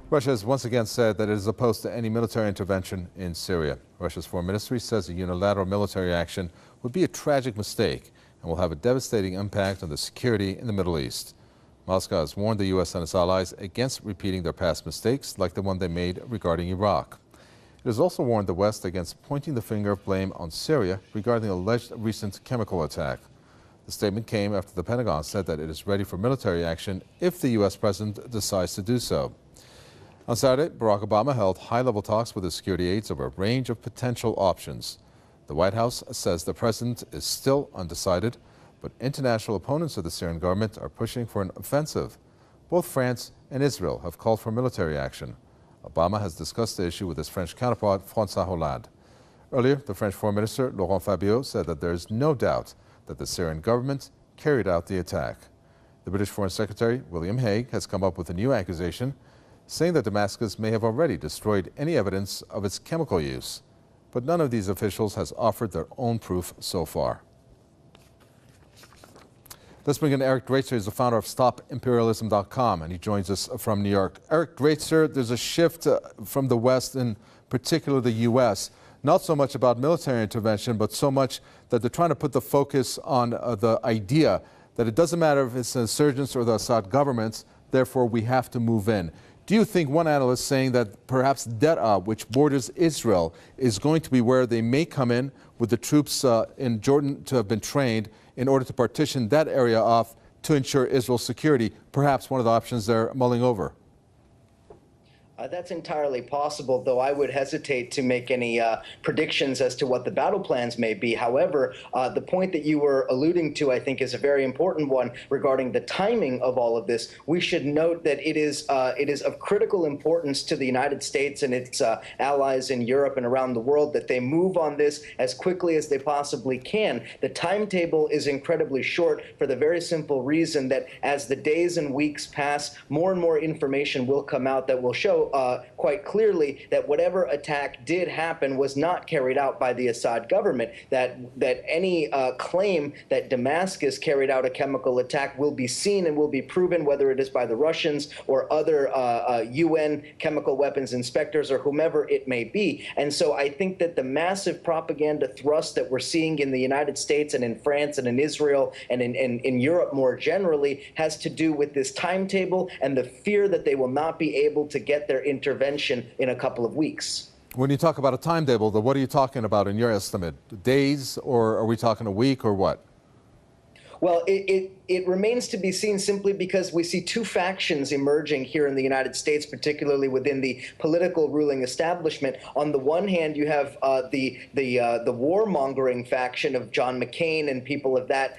Russia has once again said that it is opposed to any military intervention in Syria. Russia's foreign ministry says a unilateral military action would be a tragic mistake and will have a devastating impact on the security in the Middle East. Moscow has warned the U.S. and its allies against repeating their past mistakes like the one they made regarding Iraq. It has also warned the West against pointing the finger of blame on Syria regarding the alleged recent chemical attack. The statement came after the Pentagon said that it is ready for military action if the U.S. president decides to do so. On Saturday, Barack Obama held high-level talks with his security aides over a range of potential options. The White House says the president is still undecided, but international opponents of the Syrian government are pushing for an offensive. Both France and Israel have called for military action. Obama has discussed the issue with his French counterpart, François Hollande. Earlier, the French Foreign Minister, Laurent Fabius, said that there is no doubt that the Syrian government carried out the attack. The British Foreign Secretary, William Hague, has come up with a new accusation, saying that Damascus may have already destroyed any evidence of its chemical use. But none of these officials has offered their own proof so far. Let's bring in Eric Draitser. He's the founder of StopImperialism.com, and he joins us from New York. Eric Draitser, there's a shift from the West, in particular the U.S., not so much about military intervention, but so much that they're trying to put the focus on the idea that it doesn't matter if it's the insurgents or the Assad government, therefore we have to move in. Do you think, one analyst saying that perhaps Daraa, which borders Israel, is going to be where they may come in with the troops in Jordan to have been trained in order to partition that area off to ensure Israel's security, perhaps one of the options they're mulling over? That's entirely possible, though I would hesitate to make any predictions as to what the battle plans may be. However, the point that you were alluding to, I think, is a very important one regarding the timing of all of this. We should note that it is of critical importance to the United States and its allies in Europe and around the world that they move on this as quickly as they possibly can. The timetable is incredibly short for the very simple reason that as the days and weeks pass, more and more information will come out that will show quite clearly that whatever attack did happen was not carried out by the Assad government, that any claim that Damascus carried out a chemical attack will be seen and will be proven, whether it is by the Russians or other UN chemical weapons inspectors or whomever it may be. And so I think that the massive propaganda thrust that we're seeing in the United States and in France and in Israel and in Europe more generally has to do with this timetable and the fear that they will not be able to get their intervention in a couple of weeks. When you talk about a timetable, what are you talking about in your estimate? Days, or are we talking a week, or what? Well, it remains to be seen, simply because we see two factions emerging here in the United States, particularly within the political ruling establishment. On the one hand, you have the warmongering faction of John McCain and people of that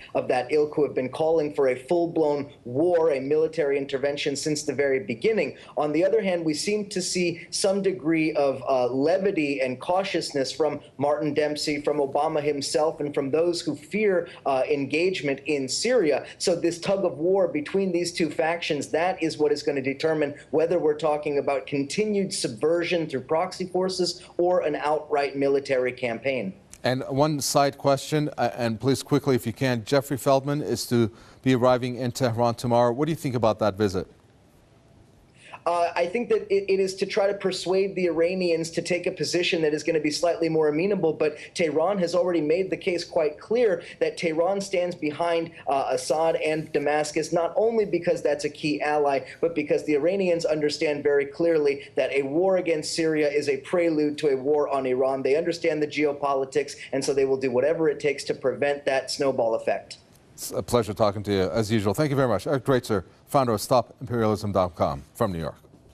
ilk who have been calling for a full-blown war, a military intervention since the very beginning. On the other hand, we seem to see some degree of levity and cautiousness from Martin Dempsey, from Obama himself, and from those who fear engagement in Syria. So this tug of war between these two factions, that is what is going to determine whether we're talking about continued subversion through proxy forces or an outright military campaign. And one side question, and please quickly if you can, Jeffrey Feldman is to be arriving in Tehran tomorrow. What do you think about that visit? I think that it is to try to persuade the Iranians to take a position that is going to be slightly more amenable, but Tehran has already made the case quite clear that Tehran stands behind Assad and Damascus, not only because that's a key ally, but because the Iranians understand very clearly that a war against Syria is a prelude to a war on Iran. They understand the geopolitics, and so they will do whatever it takes to prevent that snowball effect. It's a pleasure talking to you, as usual. Thank you very much. Eric Draitser, founder of StopImperialism.com from New York.